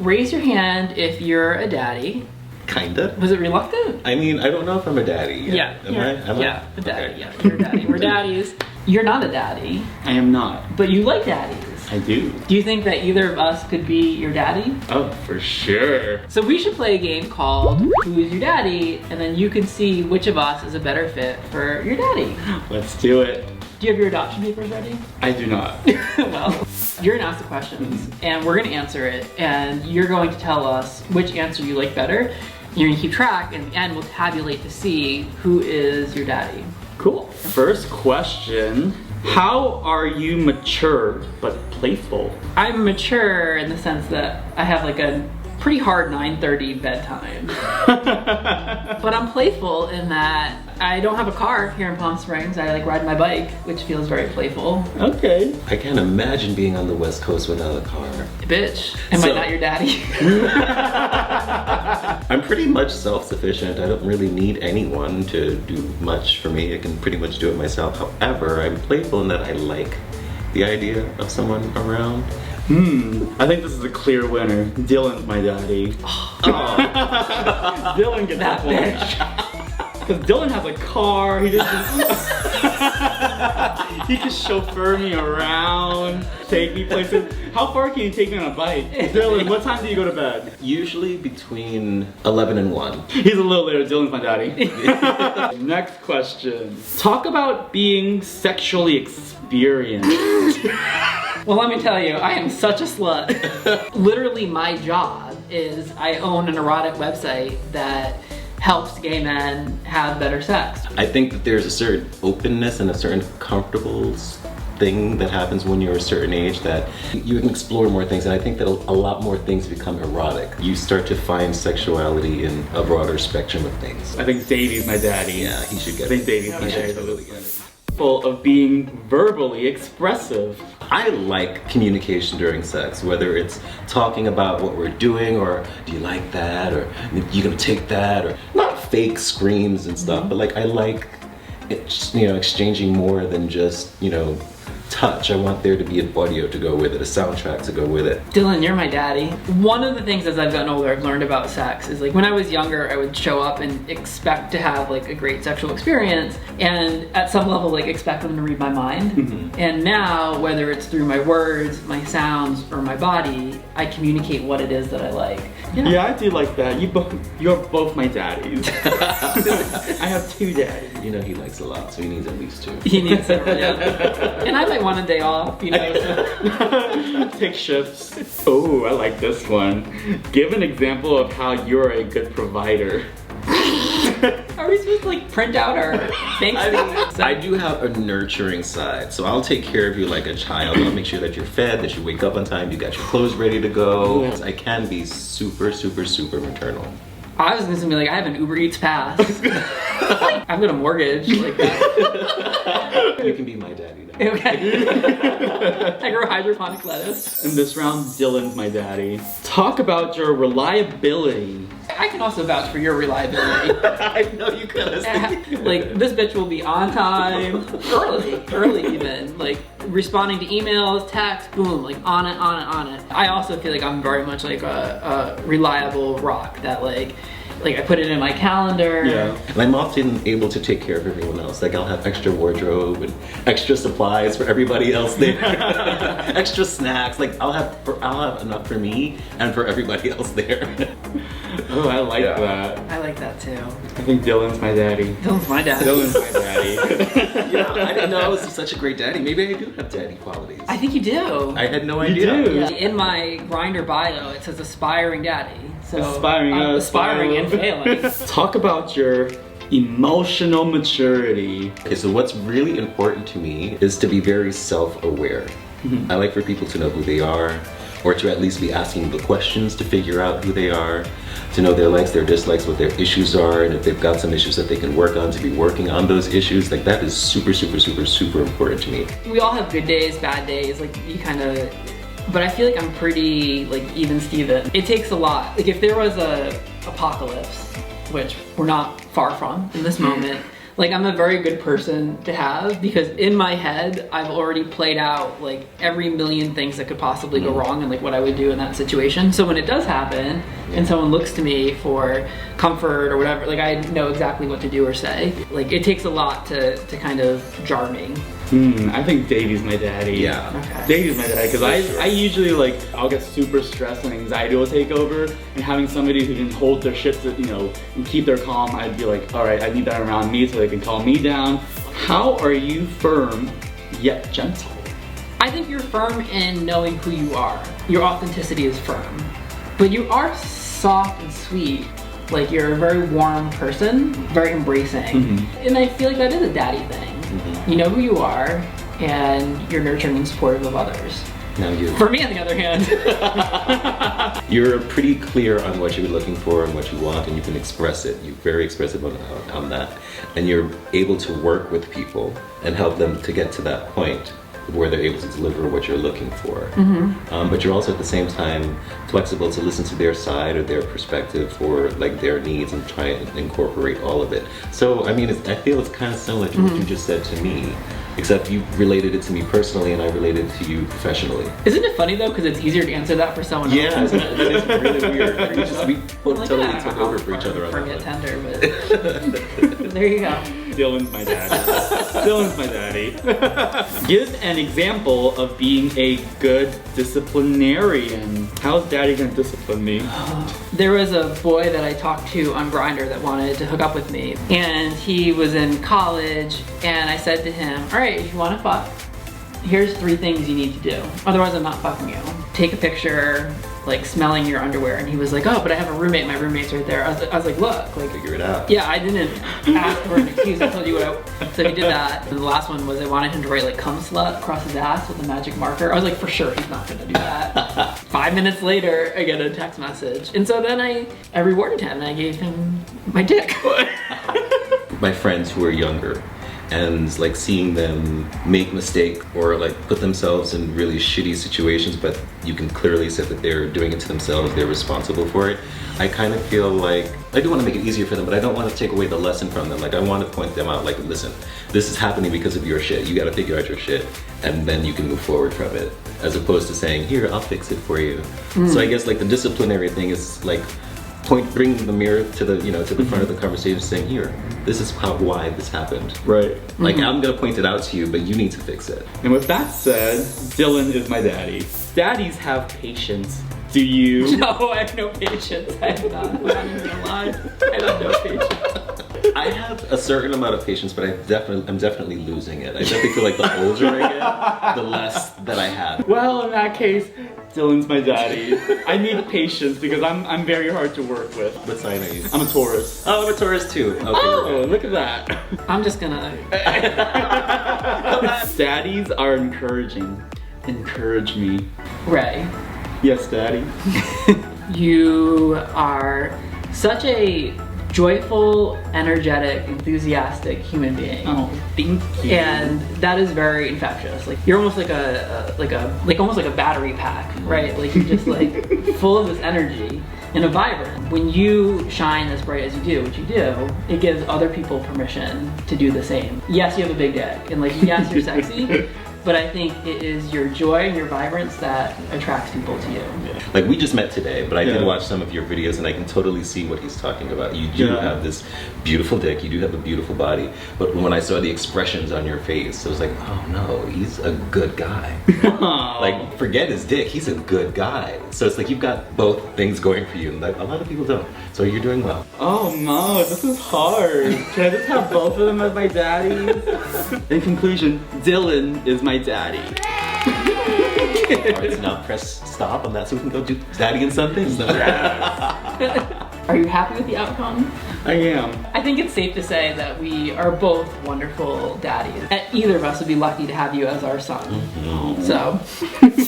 raise your hand if you're a daddy. Kinda. Was it reluctant? I mean, I don't know if I'm a daddy yet. Yeah. Am I? Yeah, a daddy. Okay. Yeah, you're a daddy. We're daddies. You're not a daddy, I am not. but you like daddies. I do. Do you think that either of us could be your daddy? Oh, for sure. So we should play a game called Who is Your Daddy? And then you can see which of us is a better fit for your daddy. Let's do it. Do you have your adoption papers ready? I do not. Well, you're gonna ask the questions and we're gonna answer it, and you're going to tell us which answer you like better. You're gonna keep track, and at the end we'll tabulate to see who is your daddy. Cool. First question. How are you mature but playful? I'm mature in the sense that I have like a pretty hard 9:30 bedtime. But I'm playful in that I don't have a car here in Palm Springs. I like ride my bike, which feels very playful. Okay. I can't imagine being on the West Coast without a car. Bitch, am I So- not your daddy? I'm pretty much self-sufficient. I don't really need anyone to do much for me. I can pretty much do it myself. However, I'm playful in that I like the idea of someone around. I think this is a clear winner. Dylan's my daddy. Dylan gets That bitch. Because Dylan has a car. He just he can chauffeur me around, take me places. How far can you take me on a bike? Dylan, what time do you go to bed? Usually between 11 and 1. He's a little later. Dylan's my daddy. Next question. Talk about being sexually experienced. Well, let me tell you, I am such a slut. Literally, my job is I own an erotic website that helps gay men have better sex. I think that there's a certain openness and a certain comfortable thing that happens when you're a certain age that you can explore more things, and I think that a lot more things become erotic. You start to find sexuality in a broader spectrum of things. I think Davey's my daddy. Yeah, he should get I think it. Davey's my He should daddy. totally get it. Full of being verbally expressive. I like communication during sex, whether it's talking about what we're doing, or do you like that, or you gonna take that, or not fake screams and stuff, but like I like it, you know, exchanging more than just, you know, touch. I want there to be an audio to go with it, a soundtrack to go with it. Dylan, you're my daddy. One of the things as I've gotten older I've learned about sex is like when I was younger I would show up and expect to have like a great sexual experience, and at some level like expect them to read my mind. And now, whether it's through my words, my sounds, or my body, I communicate what it is that I like. You know? Yeah, I do like that. You're both my daddies. I have two daddies. You know he likes a lot, so he needs at least 2. He needs several, yeah. And I might want a day off, you know. So. Take shifts. Oh, I like this one. Give an example of how you're a good provider. Are we supposed to like print out our thanks? I do have a nurturing side, so I'll take care of you like a child. I'll make sure that you're fed, that you wake up on time, you got your clothes ready to go. Yeah. I can be super, super, super maternal. I was gonna be like, I have an Uber Eats pass. I've got a mortgage. Like that. You can be my daddy now. Okay. I grow hydroponic lettuce. In this round, Dylan's my daddy. Talk about your reliability. I can also vouch for your reliability. I know you could have. Like, this bitch will be on time, early even. Like, responding to emails, texts, boom, like on it. I also feel like I'm very much like a reliable rock that like I put it in my calendar. Yeah. And I'm often able to take care of everyone else. Like I'll have extra wardrobe and extra supplies for everybody else there. Extra snacks. Like I'll have enough for me and for everybody else there. Oh, I like that. I like that too. I think Dylan's my daddy. Dylan's my dad. Dylan's my daddy. Yeah, I didn't know I was such a great daddy. Maybe I do have daddy qualities. I think you do. I had no You idea. do. Yeah, in my Grindr bio, it says aspiring daddy. So Aspiring, I'm aspiring and failing. Talk about your emotional maturity. Okay, so what's really important to me is to be very self-aware. I like for people to know who they are, or to at least be asking the questions to figure out who they are, to know their likes, their dislikes, what their issues are, and if they've got some issues that they can work on, to be working on those issues. Like that is super, super, super, super important to me. We all have good days, bad days, like you kind of, but I feel like I'm pretty like even Steven. It takes a lot. Like if there was a apocalypse, which we're not far from in this moment, Like, I'm a very good person to have because in my head, I've already played out like every million things that could possibly go wrong and like what I would do in that situation. So when it does happen and someone looks to me for comfort or whatever, like I know exactly what to do or say. Like, it takes a lot to kind of jar me. I think Davey's my daddy. Yeah. Okay. Davey's my daddy because I usually like I'll get super stressed and anxiety will take over, and having somebody who can hold their shit to, you know, and keep their calm, I'd be like, all right, I need that around me so they can calm me down. How are you firm yet gentle? I think you're firm in knowing who you are. Your authenticity is firm, but you are soft and sweet. Like, you're a very warm person, very embracing. And I feel like that is a daddy thing. You know who you are, and you're nurturing and supportive of others. Now you. For me, on the other hand, You're pretty clear on what you're looking for and what you want, and you can express it. You're very expressive on that. And you're able to work with people and help them to get to that point where they're able to deliver what you're looking for. But you're also at the same time flexible to listen to their side or their perspective or like their needs and try and incorporate all of it. So I mean, I feel it's kind of similar to what you just said to me, except you related it to me personally and I related it to you professionally. isn't it funny though? Because it's easier to answer that for someone Yeah, else. isn't it? That is really weird. We both Like, totally yeah, took over for each other on Forget that one. tender, but there you go. Dylan's my daddy. Dylan's my daddy. Give an example of being a good disciplinarian. How's daddy gonna discipline me? There was a boy that I talked to on Grindr that wanted to hook up with me, and he was in college, and I said to him, all right, if you want to fuck, here's 3 things you need to do. Otherwise, I'm not fucking you. Take a picture, like smelling your underwear. And he was like, oh, but I have a roommate. My roommate's right there. I was like, look, like, Figure it out. yeah, I didn't ask for an excuse. I told you what so he did that. And the last one was I wanted him to write like cum slut across his ass with a magic marker. I was like, for sure, he's not gonna do that. 5 minutes later, I get a text message. And so then I rewarded him and I gave him my dick. My friends who are younger, and like seeing them make mistake or like put themselves in really shitty situations, but you can clearly say that they're doing it to themselves, they're responsible for it. I kind of feel like I do want to make it easier for them, but I don't want to take away the lesson from them. Like, I want to point them out, like, listen, this is happening because of your shit. You got to figure out your shit, and then you can move forward from it, as opposed to saying, here, I'll fix it for you. So I guess like the disciplinary thing is like bringing the mirror to the, you know, to the front of the conversation, saying, here, this is why this happened. Right. Like, I'm gonna point it out to you, but you need to fix it. And with that said, Dylan is my daddy. Daddies have patience. Do you? No, I have no patience. I have not. I'm not even gonna lie. I have no patience. I have a certain amount of patience, but I'm definitely losing it. I definitely feel like the older I get, the less that I have. Well, in that case, Dylan's my daddy. I need patience because I'm very hard to work with. What sign are you? I'm a Taurus. Oh, I'm a Taurus too. Okay. Oh, look at that. I'm just gonna. Daddies are encouraging. Encourage me. Ray, Yes, daddy. you are such a joyful, energetic, enthusiastic human being. Oh, thank you. And that is very infectious. Like, you're almost like almost like a battery pack, right? Like, you're just like full of this energy and a vibrant. When you shine as bright as you do, which you do, it gives other people permission to do the same. Yes, you have a big dick, and like, yes, you're sexy, but I think it is your joy and your vibrance that attracts people to you. Like, we just met today, but I did Yeah. watch some of your videos and I can totally see what he's talking about. You do Yeah. have this beautiful dick, you do have a beautiful body, but when I saw the expressions on your face, I was like, oh no, he's a good guy. Like, forget his dick, he's a good guy. So it's like you've got both things going for you, and like, a lot of people don't. So you're doing well. Oh no, this is hard. Can I just have both of them as my daddies? In conclusion, Dylan is my daddy. Alright, so now press stop on that so we can go do daddy and son things. Are you happy with the outcome? I am. I think it's safe to say that we are both wonderful daddies. And either of us would be lucky to have you as our son. So.